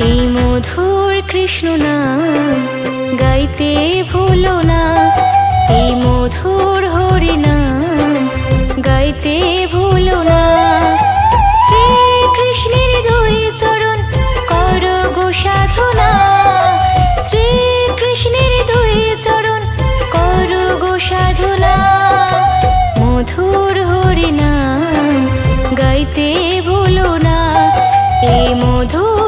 এই মধুর কৃষ্ণ নাম গাইতে ভুলো না, এই মধুর হরি নাম গাইতে ভুলো না। শ্রীকৃষ্ণের দুই চরণ করো গো সাধনা, শ্রীকৃষ্ণের দুই চরণ করো গো সাধনা। মধুর হরি নাম গাইতে ভুলো না, এই মধুর